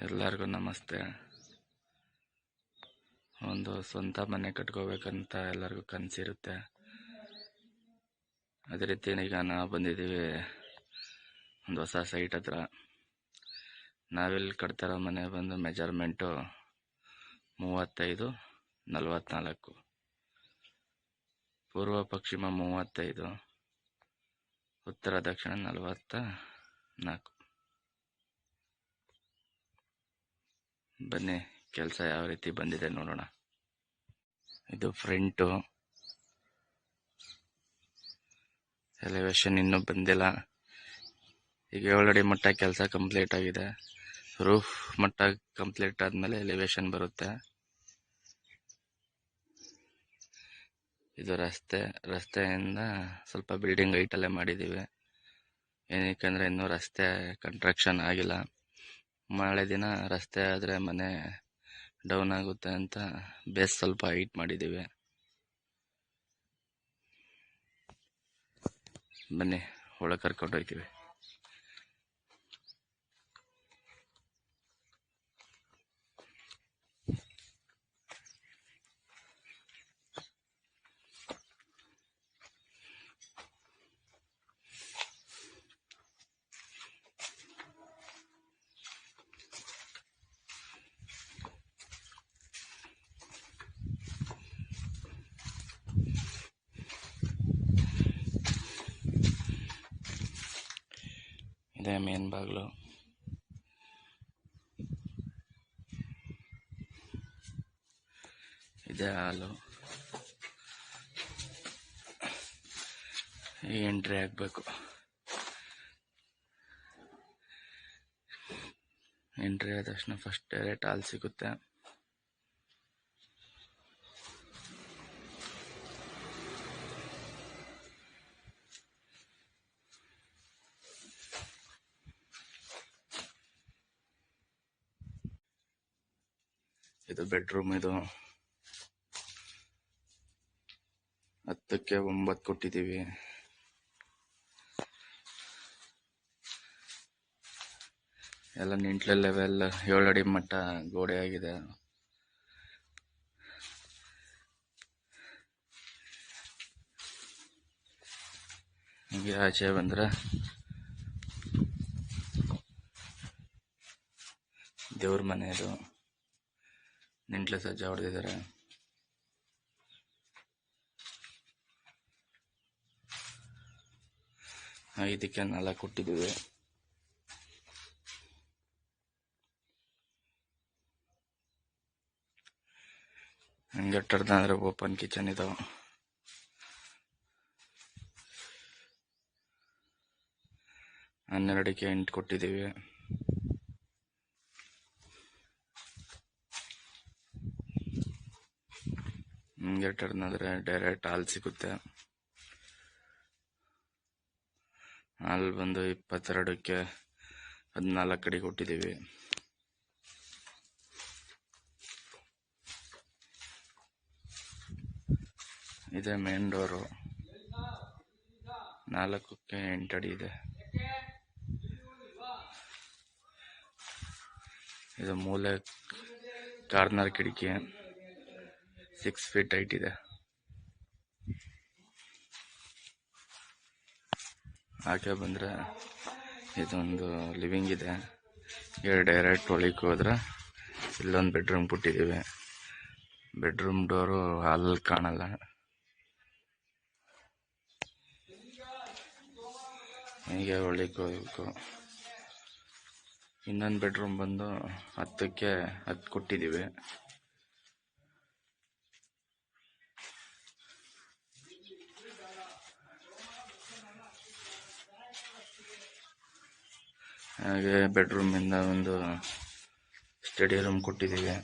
ಎಲ್ಲರಿಗೂ ನಮಸ್ತೆ. ಒಂದು ಸ್ವಂತ ಮನೆ ಕಟ್ಕೋಬೇಕಂತ ಎಲ್ಲರಿಗೂ ಕನಸಿರುತ್ತೆ. ಅದೇ ರೀತಿ ಈಗ ನಾವು ಬಂದಿದ್ದೀವಿ ಒಂದು ಹೊಸ ಸೈಟ್ ಹತ್ರ. ನಾವಿಲ್ಲಿ ಕಟ್ತಿರೋ ಮನೆ ಬಂದು ಮೆಜರ್ಮೆಂಟು 35-44, ಪೂರ್ವ ಪಶ್ಚಿಮ 35, ಉತ್ತರ ದಕ್ಷಿಣ 44. ಬನ್ನಿ ಕೆಲಸ ಯಾವ ರೀತಿ ಬಂದಿದೆ ನೋಡೋಣ. ಇದು ಫ್ರಂಟು ಎಲಿವೇಶನ್ ಇನ್ನೂ ಬಂದಿಲ್ಲ. ಈಗ 7 ಅಡಿ ಮಟ್ಟ ಕೆಲಸ ಕಂಪ್ಲೀಟ್ ಆಗಿದೆ. ರೂಫ್ ಮಟ್ಟ ಕಂಪ್ಲೀಟ್ ಆದಮೇಲೆ ಎಲಿವೇಶನ್ ಬರುತ್ತೆ. ಇದು ರಸ್ತೆಯಿಂದ ಸ್ವಲ್ಪ ಬಿಲ್ಡಿಂಗ್ ಹೈಟಲ್ಲೇ ಮಾಡಿದ್ದೀವಿ. ಏನಕ್ಕೆ ಇನ್ನೂ ರಸ್ತೆ ಕನ್ಸ್ಟ್ರಕ್ಷನ್ ಆಗಿಲ್ಲ. ಮಳೆ ದಿನ ರಸ್ತೆ ಆದರೆ ಮನೆ ಡೌನ್ ಆಗುತ್ತೆ ಅಂತ ಬೇಸ್ ಸ್ವಲ್ಪ ಹೈಟ್ ಮಾಡಿದ್ದೀವಿ. ಬನ್ನಿ ಒಳಗೆ ಕರ್ಕೊಂಡು ಹೋಗ್ತೀವಿ. ಇದೇ ಮೇನ್ ಬಾಗಿಲು. ಇದೇ ಹಾಲು. ಎಂಟ್ರಿ ಆಗಬೇಕು. ಎಂಟ್ರಿ ಆದ ತಕ್ಷಣ ಫಸ್ಟ್ ಡೈರೆಕ್ಟ್ ಹಾಲು ಸಿಗುತ್ತೆ. ಇದು ಬೆಡ್ರೂಮ್. ಇದು 10ಕ್ಕೆ 9 ಕೊಟ್ಟಿದ್ದೀವಿ. ಎಲ್ಲ ನಿಂಟ್ಲೆ ಲೆವೆಲ್ 7 ಅಡಿ ಮಟ್ಟ ಗೋಡೆ ಆಗಿದೆ. ಹೀಗೆ ಆಚೆ ಬಂದ್ರೆ ದೇವ್ರ ಮನೆ. ಇದು ನಿಂಟ್ಲೆ ಸಜ್ಜ ಹೊಡೆದಿದ್ದಾರೆ. ಇದಕ್ಕೆ 4 ಕೊಟ್ಟಿದ್ದೀವಿ. ಹಂಗೆ ಟರ್ದಂದ್ರೆ ಓಪನ್ ಕಿಚನ್ ಇದಾವೆ. ಹನ್ನೆರಡಕ್ಕೆ 8 ಕೊಟ್ಟಿದ್ದೀವಿ. ಹಂಗೆ ಟರ್ನಾದ್ರೆ ಡೈರೆಕ್ಟ್ ಹಾಲು ಸಿಗುತ್ತೆ. ಹಾಲು ಬಂದು 22ಕ್ಕೆ 14 ಅಡಿ ಕೊಟ್ಟಿದ್ದೀವಿ. ಇದೇ ಮೇನ್ ಡೋರು. 4ಕ್ಕೆ 8 ಅಡಿ ಇದೆ. ಇದು ಮೂಲೆ ಕಾರ್ನರ್ ಕಿಟಕಿ 6 ಫೀಟ್ ಹೈಟ್ ಇದೆ. ಆಕೆ ಬಂದರೆ ಇದೊಂದು ಲಿವಿಂಗ್ ಇದೆ. ಡೈರೆಕ್ಟ್ ಒಳಗೆ ಹೋದ್ರೆ ಇಲ್ಲೊಂದು ಬೆಡ್ರೂಮ್ ಕೊಟ್ಟಿದ್ದೀವಿ. ಬೆಡ್ರೂಮ್ ಡೋರು ಹಾಲಲ್ಲಿ ಕಾಣಲ್ಲ. ಹೀಗೆ ಒಳಗೆ ಹೋಗ್ಬೇಕು. ಇನ್ನೊಂದು ಬೆಡ್ರೂಮ್ ಬಂದು 10ಕ್ಕೆ 10 ಕೊಟ್ಟಿದ್ದೀವಿ. ಹಾಗೆ ಬೆಡ್ರೂಮಿಂದ ಒಂದು ಸ್ಟಡಿ ರೂಮ್ ಕೊಟ್ಟಿದ್ದೀವಿ.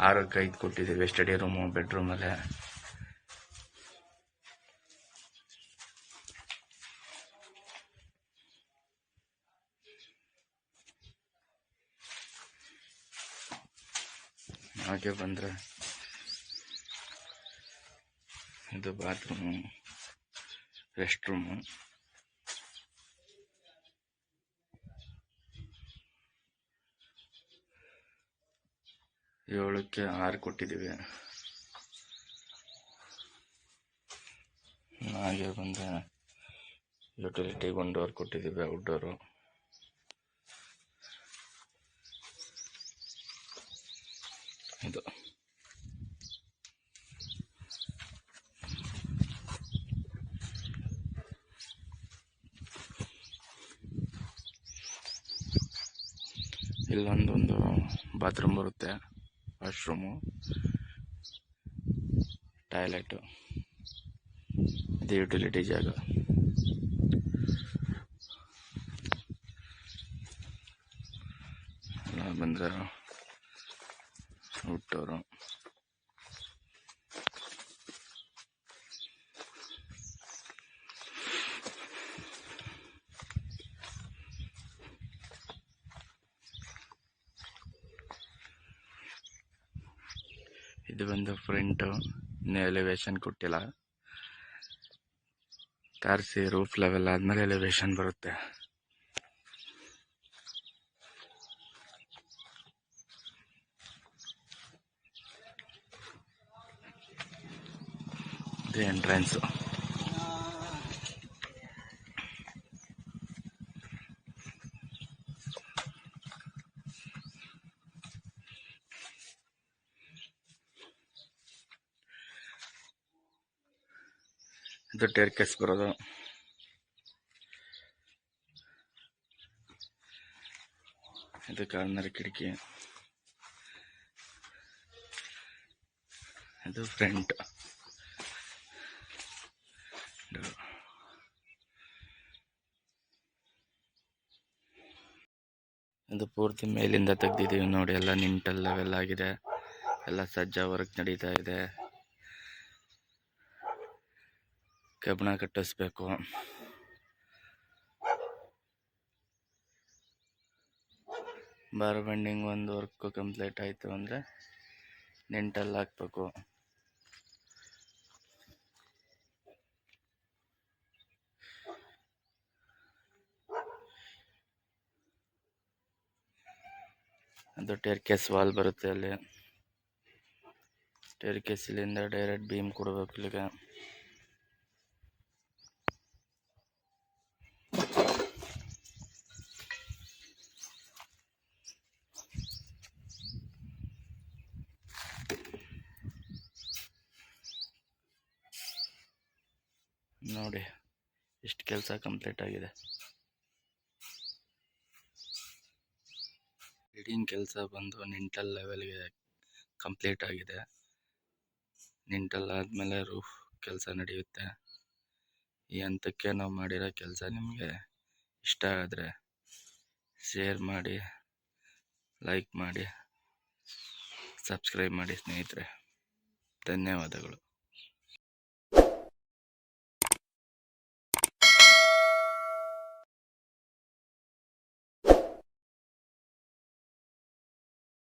6ಕ್ಕೆ 5 ಕೊಟ್ಟಿದ್ದೀವಿ ಸ್ಟಡಿ ರೂಮು ಬೆಡ್ರೂಮಲ್ಲೇ. ಹಾಗೆ ಬಂದರೆ ಇದು ಬಾತ್ರೂಮು, ರೆಸ್ಟ್ ರೂಮು. 7ಕ್ಕೆ 6 ಕೊಟ್ಟಿದ್ದೀವಿ. ಹಾಗೆ ಬಂದರೆ ಯುಟಿಲಿಟಿಗೆ 1 ಡೋರ್ ಕೊಟ್ಟಿದ್ದೀವಿ, ಔಟ್ಡೋರು. ಇದು ಇಲ್ಲೊಂದೊಂದು ಬಾತ್ರೂಮ್ ಬರುತ್ತೆ, ವಾಶ್ರೂಮು, ಟಾಯ್ಲೆಟು. ಇದು ಯುಟಿಲಿಟಿ ಜಾಗ. ಎಲ್ಲ ಬಂದರೆ ಔಟ್ಡೋರು. ಇದು ಬಂದು ಫ್ರಂಟು, ಇನ್ನೂ ಎಲಿವೇಶನ್ ಕೊಟ್ಟಿಲ್ಲ. ತಾರಿಸಿ ರೂಫ್ ಲೆವೆಲ್ ಆದಮೇಲೆ ಎಲಿವೇಶನ್ ಬರುತ್ತೆ. ಇದು ಎಂಟ್ರೆನ್ಸು. ಇದು ಟೇರ್ಕೇಸ್ ಬರೋದು. ಇದು ಕಾರ್ನರ್ ಕಿಟಕಿ. ಇದು ಫ್ರಂಟ್. ಇದು ಪೂರ್ತಿ ಮೇಲಿಂದ ತೆಗ್ದಿದ್ದೀವಿ ನೋಡಿ. ಎಲ್ಲ ನಿಂಟಲ್ ಲೆವೆಲ್ ಆಗಿದೆ, ಎಲ್ಲ ಸಜ್ಜಾ ವರ್ಕ್ ನಡೀತಾ ಇದೆ. ಕಬ್ಬಣ ಕಟ್ಟಿಸ್ಬೇಕು. ಬಾರ್ ಬೆಂಡಿಂಗ್ ಒಂದು ವರ್ಕ್ ಕಂಪ್ಲೀಟ್ ಆಯಿತು ಅಂದರೆ ನಿಂಟಲ್ ಹಾಕ್ಬೇಕು. ಅದು ಟೇರ್ಕೇಸ್ ವಾಲ್ ಬರುತ್ತೆ ಅಲ್ಲಿ. ಟೇರ್ಕೇಸ್ ಇಲ್ಲಿಂದ ಡೈರೆಕ್ಟ್ ಬೀಮ್ ಕೊಡಬೇಕು ಇಲ್ಲಿಗೆ. ನೋಡಿ ಇಷ್ಟು ಕೆಲಸ ಕಂಪ್ಲೀಟ್ ಆಗಿದೆ. ಬಿಲ್ಡಿಂಗ್ ಕೆಲಸ ಬಂದು ನಿಂಟಲ್ ಲೆವೆಲ್ಗೆ ಕಂಪ್ಲೀಟ್ ಆಗಿದೆ. ನಿಂಟಲ್ ಆದಮೇಲೆ ರೂಫ್ ಕೆಲಸ ನಡೆಯುತ್ತೆ. ಈ ಹಂತಕ್ಕೆ ನಾವು ಮಾಡಿರೋ ಕೆಲಸ ನಿಮಗೆ ಇಷ್ಟ ಆದರೆ ಶೇರ್ ಮಾಡಿ, ಲೈಕ್ ಮಾಡಿ, ಸಬ್ಸ್ಕ್ರೈಬ್ ಮಾಡಿ ಸ್ನೇಹಿತರೆ. ಧನ್ಯವಾದಗಳು.